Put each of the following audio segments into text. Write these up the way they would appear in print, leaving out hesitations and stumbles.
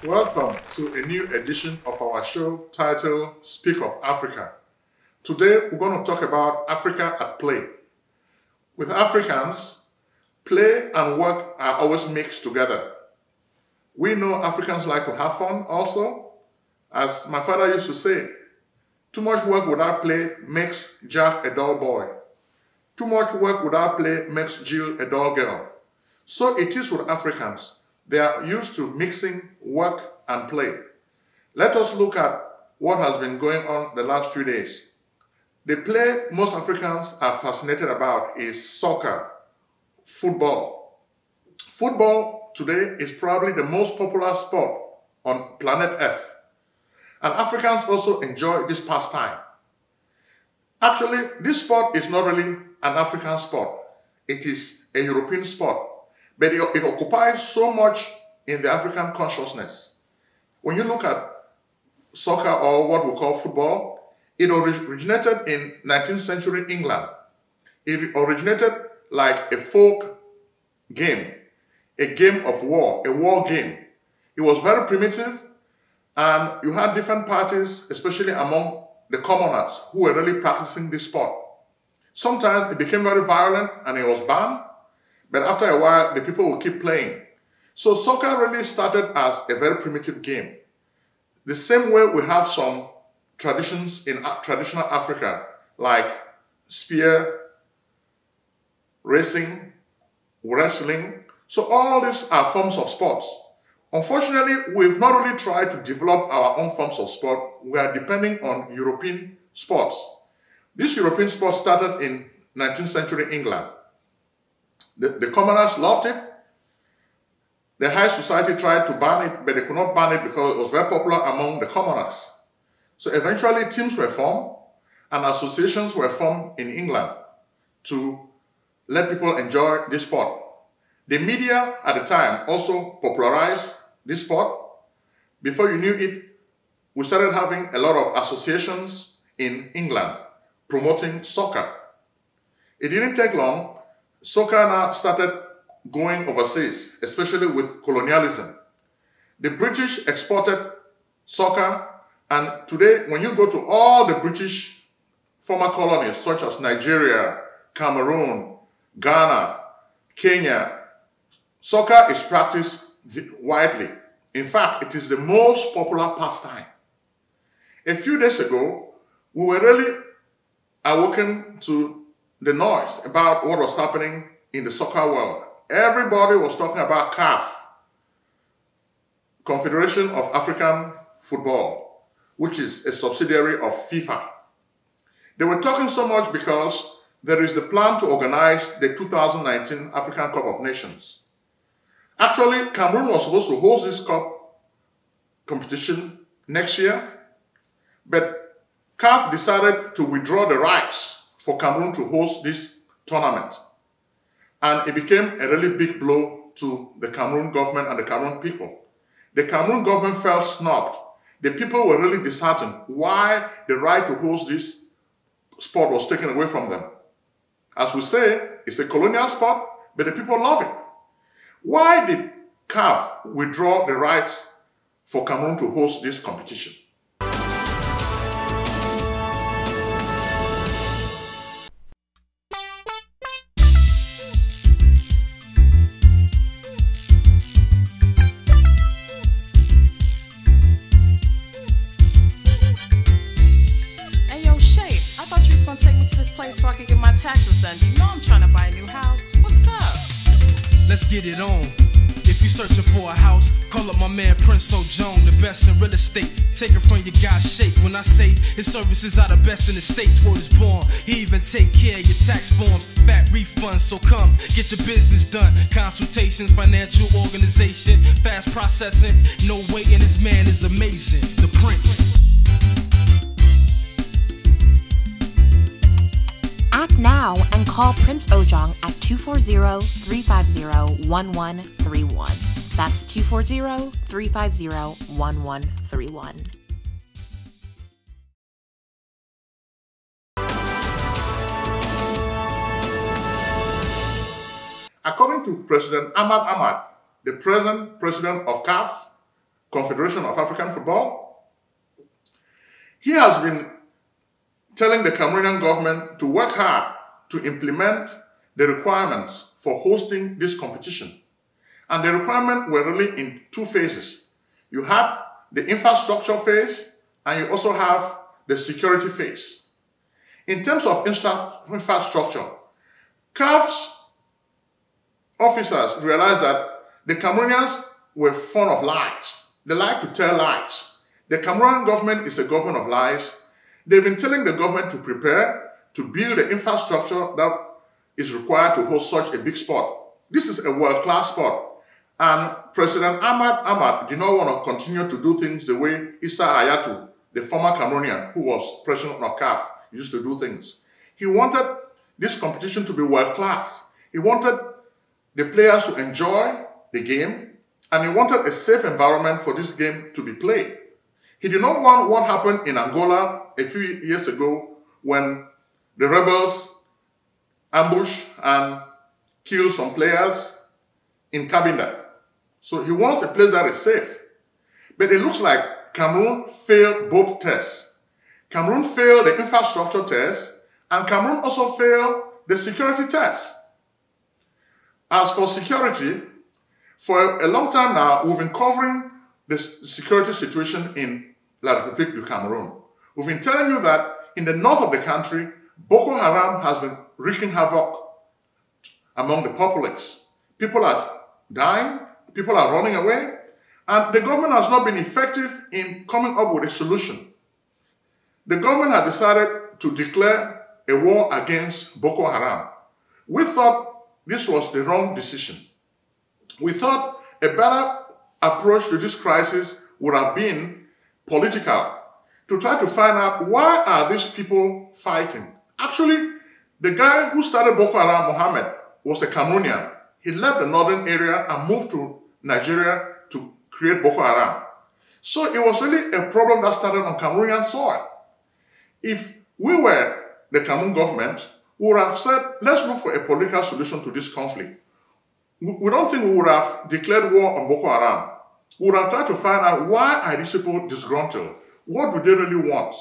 Welcome to a new edition of our show titled Speak of Africa. Today we're going to talk about Africa at play. With Africans, play and work are always mixed together. We know Africans like to have fun also. As my father used to say, too much work without play makes Jack a dull boy. Too much work without play makes Jill a dull girl. So it is with Africans. They are used to mixing work and play. Let us look at what has been going on the last few days. The play most Africans are fascinated about is soccer, football. Football today is probably the most popular sport on planet Earth. And Africans also enjoy this pastime. Actually, this sport is not really an African sport. It is a European sport. But it occupies so much in the African consciousness. When you look at soccer, or what we call football, it originated in 19th century England. It originated like a folk game, a game of war, a war game. It was very primitive, and you had different parties, especially among the commoners, who were really practicing this sport. Sometimes it became very violent and it was banned. But after a while, the people will keep playing. So soccer really started as a very primitive game. The same way we have some traditions in traditional Africa, like spear, racing, wrestling. So all these are forms of sports. Unfortunately, we've not really tried to develop our own forms of sport. We are depending on European sports. This European sport started in 19th century England. The commoners loved it. The high society tried to ban it, but they could not ban it because it was very popular among the commoners. So eventually teams were formed and associations were formed in England to let people enjoy this sport. The media at the time also popularized this sport. Before you knew it, we started having a lot of associations in England promoting soccer. It didn't take long. Soccer now started going overseas, especially with colonialism. The British exported soccer, and today when you go to all the British former colonies such as Nigeria, Cameroon, Ghana, Kenya, soccer is practiced widely. In fact, it is the most popular pastime. A few days ago, we were really awoken to the noise about what was happening in the soccer world. Everybody was talking about CAF, Confederation of African Football, which is a subsidiary of FIFA. They were talking so much because there is the plan to organize the 2019 African Cup of Nations. Actually, Cameroon was supposed to host this cup competition next year, but CAF decided to withdraw the rights for Cameroon to host this tournament. And it became a really big blow to the Cameroon government and the Cameroon people. The Cameroon government felt snubbed. The people were really disheartened why the right to host this sport was taken away from them. As we say, it's a colonial sport, but the people love it. Why did CAF withdraw the rights for Cameroon to host this competition? So I can get my taxes done. You know I'm trying to buy a new house. What's up? Let's get it on. If you're searching for a house, call up my man Prince O'Jones, the best in real estate. Take it from your guy's shape. When I say his services are the best in the states where he's born, he even take care of your tax forms, fat refunds. So come get your business done. Consultations, financial organization, fast processing, no waiting. This man is amazing. The Prince. Act now and call Prince Ojong at 240-350-1131. That's 240-350-1131. According to President Ahmad Ahmad, the present president of CAF, Confederation of African Football. He has been telling the Cameroonian government to work hard to implement the requirements for hosting this competition. And the requirements were really in two phases. You had the infrastructure phase, and you also have the security phase. In terms of infrastructure, CAF's officers realized that the Cameroonians were fond of lies. They like to tell lies. The Cameroonian government is a government of lies. They've been telling the government to prepare to build the infrastructure that is required to host such a big sport. This is a world-class sport. And President Ahmad did not want to continue to do things the way Issa Hayatou, the former Cameroonian who was president of CAF, used to do things. He wanted this competition to be world-class. He wanted the players to enjoy the game, and he wanted a safe environment for this game to be played. He did not want what happened in Angola a few years ago when the rebels ambushed and killed some players in Cabinda. So he wants a place that is safe. But it looks like Cameroon failed both tests. Cameroon failed the infrastructure test, and Cameroon also failed the security test. As for security, for a long time now, we've been covering the security situation in La République du Cameroon. We've been telling you that in the north of the country, Boko Haram has been wreaking havoc among the populace. People are dying, people are running away, and the government has not been effective in coming up with a solution. The government has decided to declare a war against Boko Haram. We thought this was the wrong decision. We thought a better approach to this crisis would have been political, to try to find out why are these people fighting. Actually, the guy who started Boko Haram, Mohammed, was a Cameroonian. He left the northern area and moved to Nigeria to create Boko Haram. So it was really a problem that started on Cameroonian soil. If we were the Cameroon government, we would have said, let's look for a political solution to this conflict. We don't think we would have declared war on Boko Haram. We would have tried to find out why are these people disgruntled? What do they really want?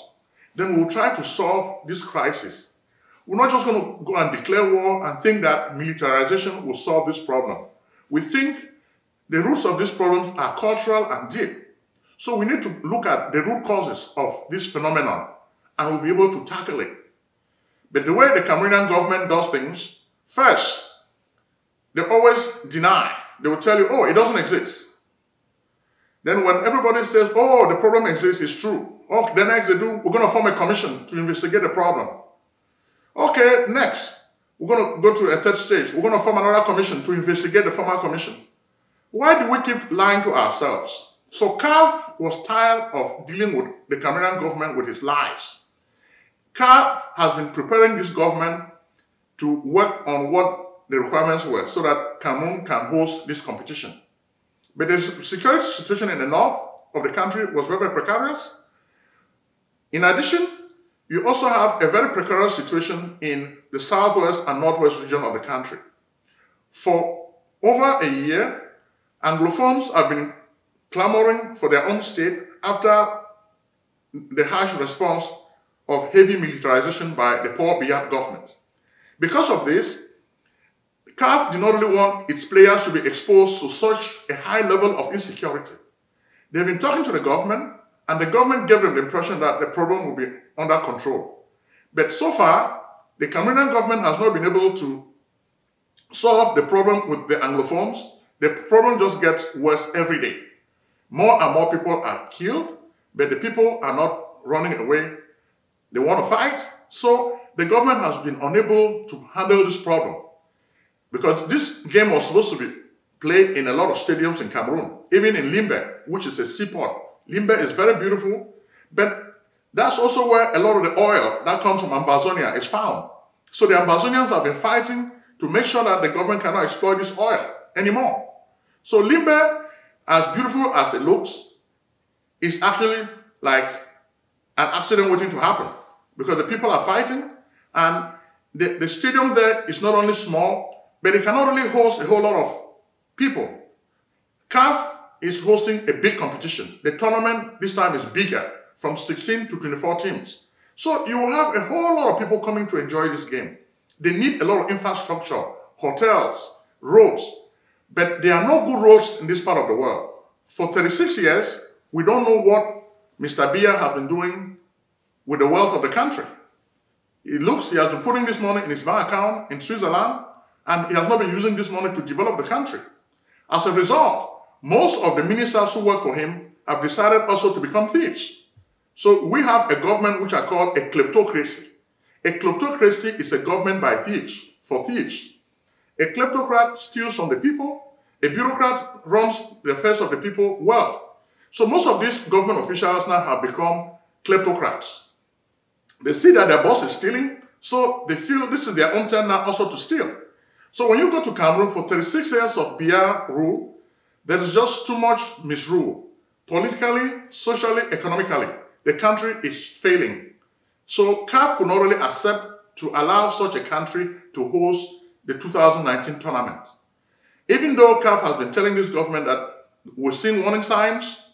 Then we'll try to solve this crisis. We're not just going to go and declare war and think that militarization will solve this problem. We think the roots of these problems are cultural and deep. So we need to look at the root causes of this phenomenon and we'll be able to tackle it. But the way the Cameroonian government does things, first, they always deny. They will tell you, oh, it doesn't exist. Then when everybody says, oh, the problem exists, it's true. Okay, the next they do, we're going to form a commission to investigate the problem. Okay, next, we're going to go to a third stage. We're going to form another commission to investigate the former commission. Why do we keep lying to ourselves? So CAF was tired of dealing with the Cameroonian government with its lies. CAF has been preparing this government to work on what the requirements were so that Cameroon can host this competition. But the security situation in the north of the country was very, very precarious. In addition, you also have a very precarious situation in the southwest and northwest region of the country. For over a year, Anglophones have been clamoring for their own state after the harsh response of heavy militarization by the Paul Biya government. Because of this, CAF did not really want its players to be exposed to such a high level of insecurity. They've been talking to the government, and the government gave them the impression that the problem will be under control. But so far, the Cameroonian government has not been able to solve the problem with the Anglophones. The problem just gets worse every day. More and more people are killed, but the people are not running away. They want to fight. So the government has been unable to handle this problem. Because this game was supposed to be played in a lot of stadiums in Cameroon, even in Limbe, which is a seaport. Limbe is very beautiful, but that's also where a lot of the oil that comes from Ambazonia is found. So the Ambazonians have been fighting to make sure that the government cannot exploit this oil anymore. So Limbe, as beautiful as it looks, is actually like an accident waiting to happen because the people are fighting and the stadium there is not only small, but it cannot really host a whole lot of people. CAF is hosting a big competition. The tournament this time is bigger, from 16 to 24 teams. So you will have a whole lot of people coming to enjoy this game. They need a lot of infrastructure, hotels, roads, but there are no good roads in this part of the world. For 36 years, we don't know what Mr. Biya has been doing with the wealth of the country. It looks he has been putting this money in his bank account in Switzerland, and he has not been using this money to develop the country. As a result, most of the ministers who work for him have decided also to become thieves. So we have a government which I call a kleptocracy. A kleptocracy is a government by thieves, for thieves. A kleptocrat steals from the people. A bureaucrat runs the affairs of the people well. So most of these government officials now have become kleptocrats. They see that their boss is stealing, so they feel this is their own turn now also to steal. So when you go to Cameroon for 36 years of Biya rule, there is just too much misrule. Politically, socially, economically, the country is failing. So CAF could not really accept to allow such a country to host the 2019 tournament. Even though CAF has been telling this government that we're seeing warning signs,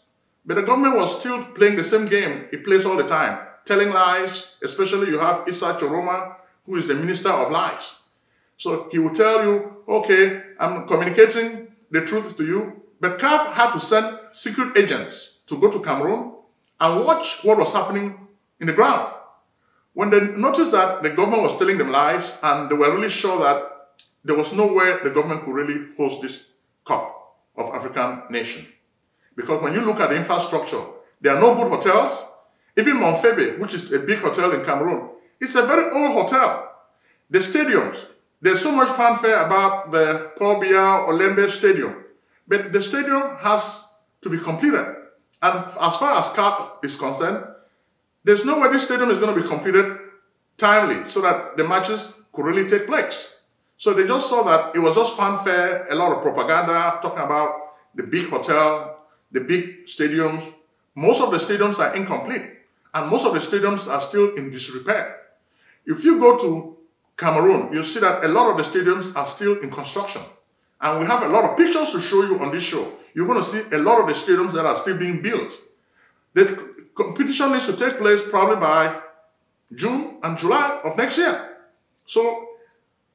but the government was still playing the same game it plays all the time, telling lies. Especially you have Issa Choroma, who is the minister of lies. So he will tell you, okay, I'm communicating the truth to you, but CAF had to send secret agents to go to Cameroon and watch what was happening in the ground. When they noticed that the government was telling them lies, and they were really sure that there was no way the government could really host this Cup of African nation. Because when you look at the infrastructure, there are no good hotels. Even Monfebe, which is a big hotel in Cameroon, it's a very old hotel. The stadiums, there's so much fanfare about the Paul Biya Olembe Stadium, but the stadium has to be completed. And as far as CAF is concerned, there's no way this stadium is going to be completed timely so that the matches could really take place. So they just saw that it was just fanfare, a lot of propaganda, talking about the big hotel, the big stadiums. Most of the stadiums are incomplete, and most of the stadiums are still in disrepair. If you go to Cameroon, you'll see that a lot of the stadiums are still in construction. And we have a lot of pictures to show you on this show. You're going to see a lot of the stadiums that are still being built. The competition needs to take place probably by June and July of next year. So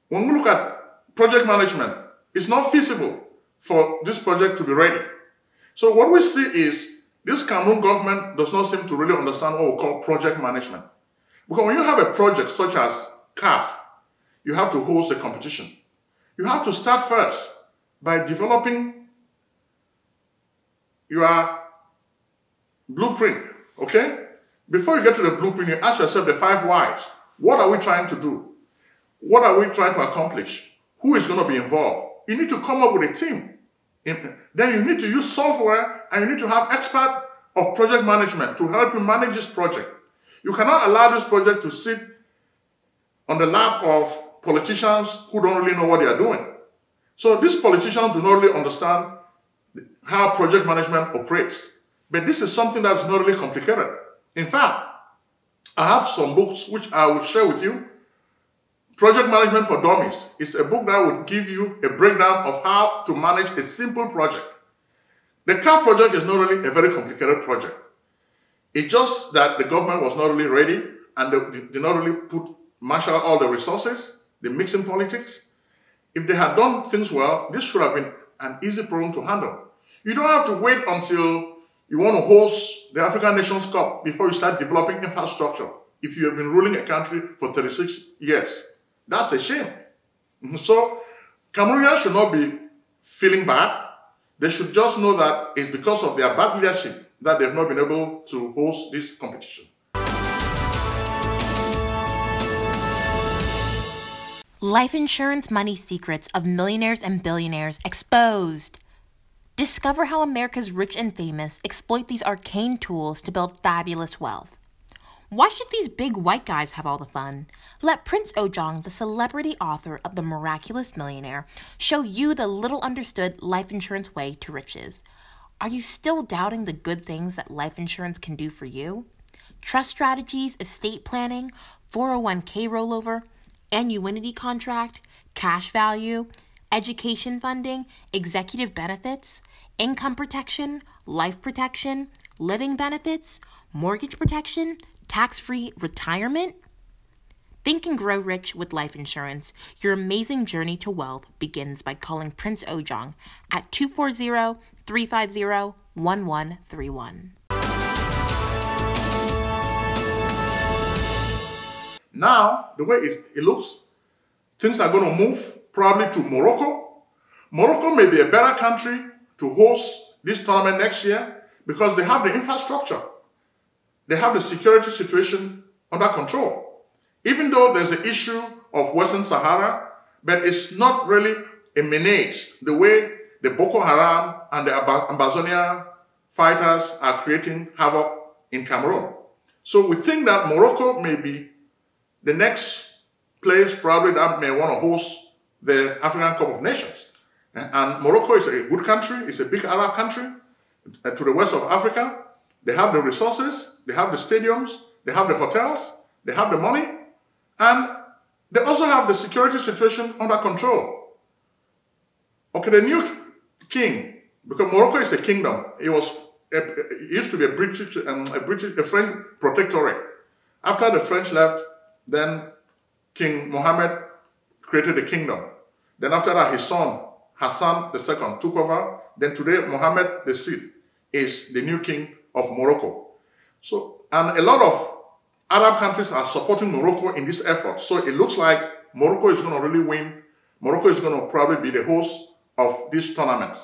when we look at project management, it's not feasible for this project to be ready. So what we see is this Cameroon government does not seem to really understand what we call project management. Because when you have a project such as CAF, you have to host a competition. You have to start first by developing your blueprint, okay? Before you get to the blueprint, you ask yourself the 5 whys. What are we trying to do? What are we trying to accomplish? Who is going to be involved? You need to come up with a team. Then you need to use software, and you need to have expert of project management to help you manage this project. You cannot allow this project to sit on the lap of politicians who don't really know what they are doing. So these politicians do not really understand how project management operates. But this is something that's not really complicated. In fact, I have some books which I will share with you. Project Management for Dummies is a book that will give you a breakdown of how to manage a simple project. The CAF project is not really a very complicated project. It's just that the government was not really ready, and they did not really marshal all the resources, the mixing politics. If they had done things well, this should have been an easy problem to handle. You don't have to wait until you want to host the African Nations Cup before you start developing infrastructure. If you have been ruling a country for 36 years, that's a shame. So Cameroonians should not be feeling bad. They should just know that it's because of their bad leadership that they've not been able to host this competition. Life insurance money secrets of millionaires and billionaires exposed. Discover how America's rich and famous exploit these arcane tools to build fabulous wealth. Why should these big white guys have all the fun? Let Prince Ojong, the celebrity author of The Miraculous Millionaire, show you the little understood life insurance way to riches. Are you still doubting the good things that life insurance can do for you? Trust strategies, estate planning, 401k rollover, annuity contract, cash value, education funding, executive benefits, income protection, life protection, living benefits, mortgage protection, tax-free retirement. Think and grow rich with life insurance. Your amazing journey to wealth begins by calling Prince Ojong at 240-350-1131. Now, the way it looks, things are going to move probably to Morocco. Morocco may be a better country to host this tournament next year because they have the infrastructure. They have the security situation under control. Even though there's the issue of Western Sahara, but it's not really a menace the way the Boko Haram and the Ambazonia fighters are creating havoc in Cameroon. So we think that Morocco may be the next place probably that may want to host the African Cup of Nations. And Morocco is a good country. It's a big Arab country to the west of Africa. They have the resources, they have the stadiums, they have the hotels, they have the money, and they also have the security situation under control. Okay, the new king, because Morocco is a kingdom, it used to be a French protectorate. After the French left, then King Mohammed created a kingdom. Then after that, his son, Hassan II, took over. Then today, Mohammed VI is the new king of Morocco. So, and a lot of Arab countries are supporting Morocco in this effort. So it looks like Morocco is going to really win. Morocco is going to probably be the host of this tournament.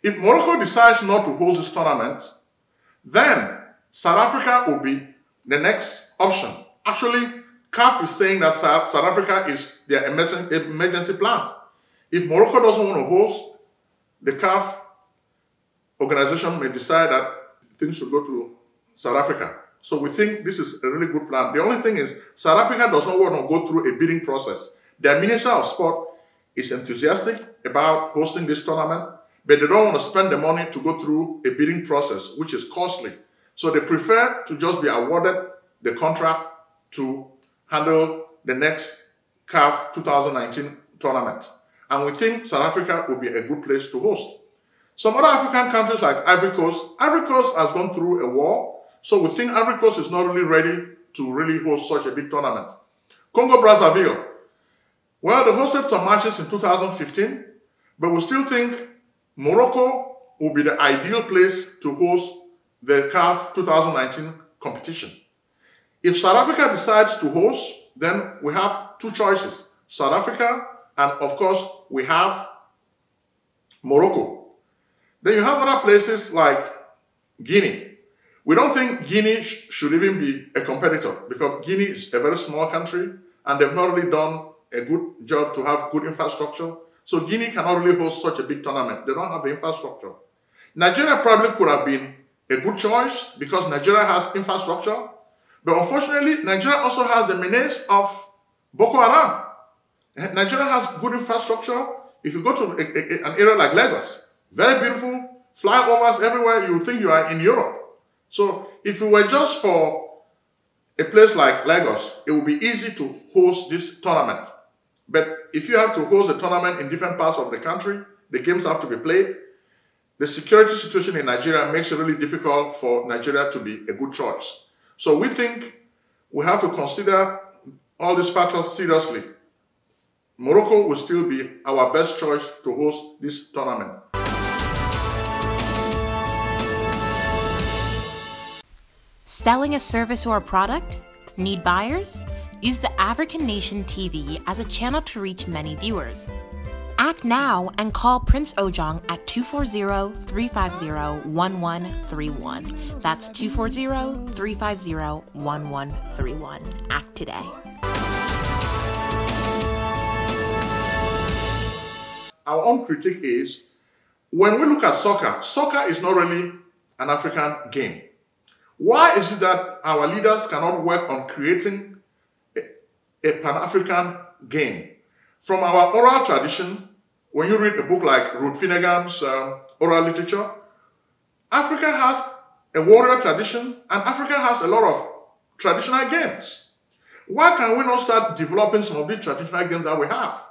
If Morocco decides not to host this tournament, then South Africa will be the next option. Actually, CAF is saying that South Africa is their emergency plan. If Morocco doesn't want to host, the CAF organization may decide that things should go to South Africa. So we think this is a really good plan. The only thing is, South Africa does not want to go through a bidding process. Their Minister of Sport is enthusiastic about hosting this tournament, but they don't want to spend the money to go through a bidding process, which is costly. So they prefer to just be awarded the contract to handle the next CAF 2019 tournament. And we think South Africa will be a good place to host. Some other African countries like Ivory Coast has gone through a war, so we think Ivory Coast is not really ready to really host such a big tournament. Congo-Brazzaville, well, they hosted some matches in 2015, but we still think Morocco will be the ideal place to host the CAF 2019 competition. If South Africa decides to host, then we have two choices, South Africa, and of course, we have Morocco. Then you have other places like Guinea. We don't think Guinea should even be a competitor because Guinea is a very small country and they've not really done a good job to have good infrastructure. So Guinea cannot really host such a big tournament. They don't have the infrastructure. Nigeria probably could have been a good choice because Nigeria has infrastructure. But unfortunately, Nigeria also has the menace of Boko Haram. Nigeria has good infrastructure. If you go to an area like Lagos, very beautiful, flyovers everywhere, you think you are in Europe. So if it were just for a place like Lagos, it would be easy to host this tournament. But if you have to host a tournament in different parts of the country, the games have to be played. The security situation in Nigeria makes it really difficult for Nigeria to be a good choice. So we think we have to consider all these factors seriously. Morocco will still be our best choice to host this tournament. Selling a service or a product? Need buyers? Use the African Nation TV as a channel to reach many viewers. Act now and call Prince Ojong at 240-350-1131. That's 240-350-1131. Act today. Our own critique is, when we look at soccer, soccer is not really an African game. Why is it that our leaders cannot work on creating a Pan-African game? From our oral tradition, when you read a book like Ruth Finnegan's oral literature, Africa has a warrior tradition and Africa has a lot of traditional games. Why can we not start developing some of these traditional games that we have?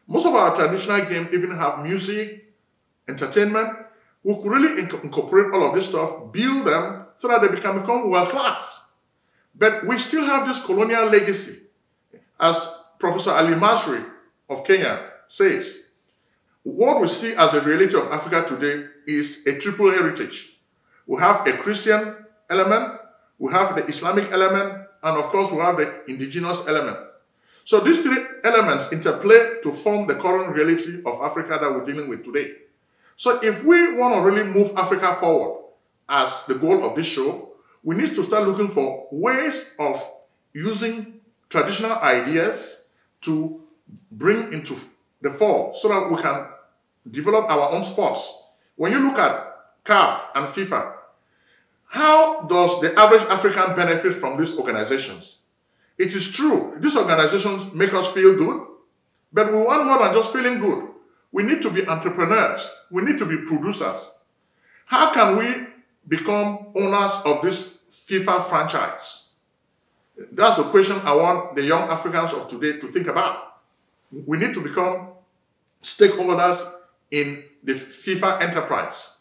Most of our traditional games even have music, entertainment. We could really incorporate all of this stuff, build them so that they can become world-class. But we still have this colonial legacy. As Professor Ali Masri of Kenya says, what we see as the reality of Africa today is a triple heritage. We have a Christian element, we have the Islamic element, and of course we have the indigenous element. So these three elements interplay to form the current reality of Africa that we're dealing with today. So if we want to really move Africa forward as the goal of this show, we need to start looking for ways of using traditional ideas to bring into the fore so that we can develop our own sports. When you look at CAF and FIFA, how does the average African benefit from these organizations? It is true, these organizations make us feel good, but we want more than just feeling good. We need to be entrepreneurs. We need to be producers. How can we become owners of this FIFA franchise? That's a question I want the young Africans of today to think about. We need to become stakeholders in the FIFA enterprise.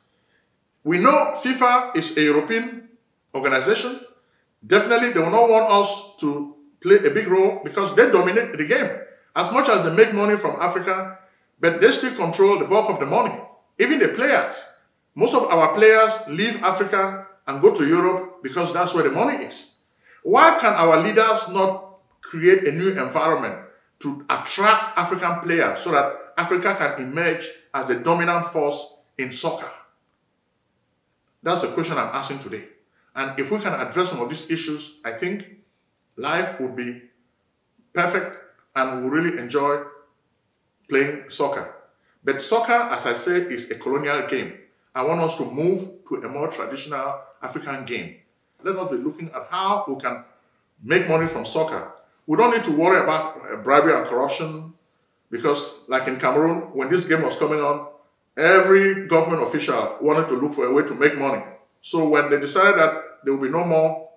We know FIFA is a European organization. Definitely, they will not want us to play a big role because they dominate the game. As much as they make money from Africa, but they still control the bulk of the money. Even the players. Most of our players leave Africa and go to Europe because that's where the money is. Why can our leaders not create a new environment to attract African players so that Africa can emerge as the dominant force in soccer? That's the question I'm asking today. And if we can address some of these issues, I think life would be perfect and we'll really enjoy playing soccer. But soccer, as I said, is a colonial game. I want us to move to a more traditional African game. Let us be looking at how we can make money from soccer. We don't need to worry about bribery and corruption because, like in Cameroon, when this game was coming on, every government official wanted to look for a way to make money. So when they decided that there will be no more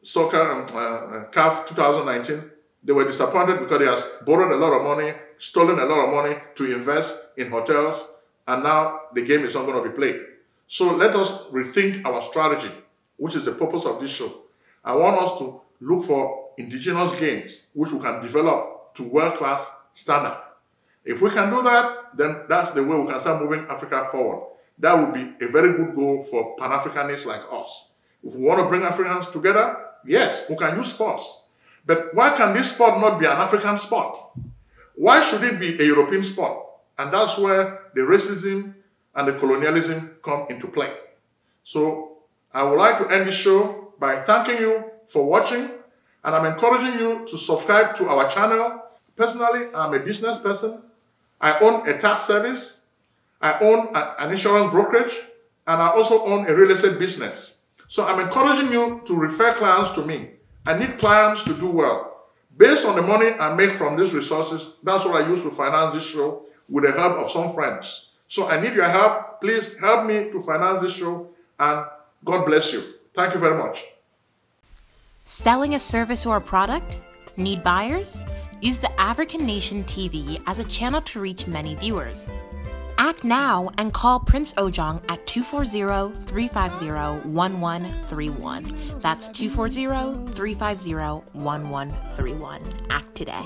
soccer and CAF 2019, they were disappointed because they had borrowed a lot of money, stolen a lot of money to invest in hotels, and now the game is not going to be played. So let us rethink our strategy, which is the purpose of this show. I want us to look for indigenous games, which we can develop to world-class standard. If we can do that, then that's the way we can start moving Africa forward. That would be a very good goal for Pan-Africanists like us. If we want to bring Africans together, yes, we can use sports. But why can this sport not be an African sport? Why should it be a European sport? And that's where the racism and the colonialism come into play. So I would like to end this show by thanking you for watching, and I'm encouraging you to subscribe to our channel. Personally, I'm a business person. I own a tax service. I own an insurance brokerage, and I also own a real estate business. So I'm encouraging you to refer clients to me. I need clients to do well. Based on the money I make from these resources, that's what I use to finance this show with the help of some friends. So I need your help. Please help me to finance this show, and God bless you. Thank you very much. Selling a service or a product? Need buyers? Use the African Nation TV as a channel to reach many viewers. Act now and call Prince Ojong at 240-350-1131. That's 240-350-1131. Act today.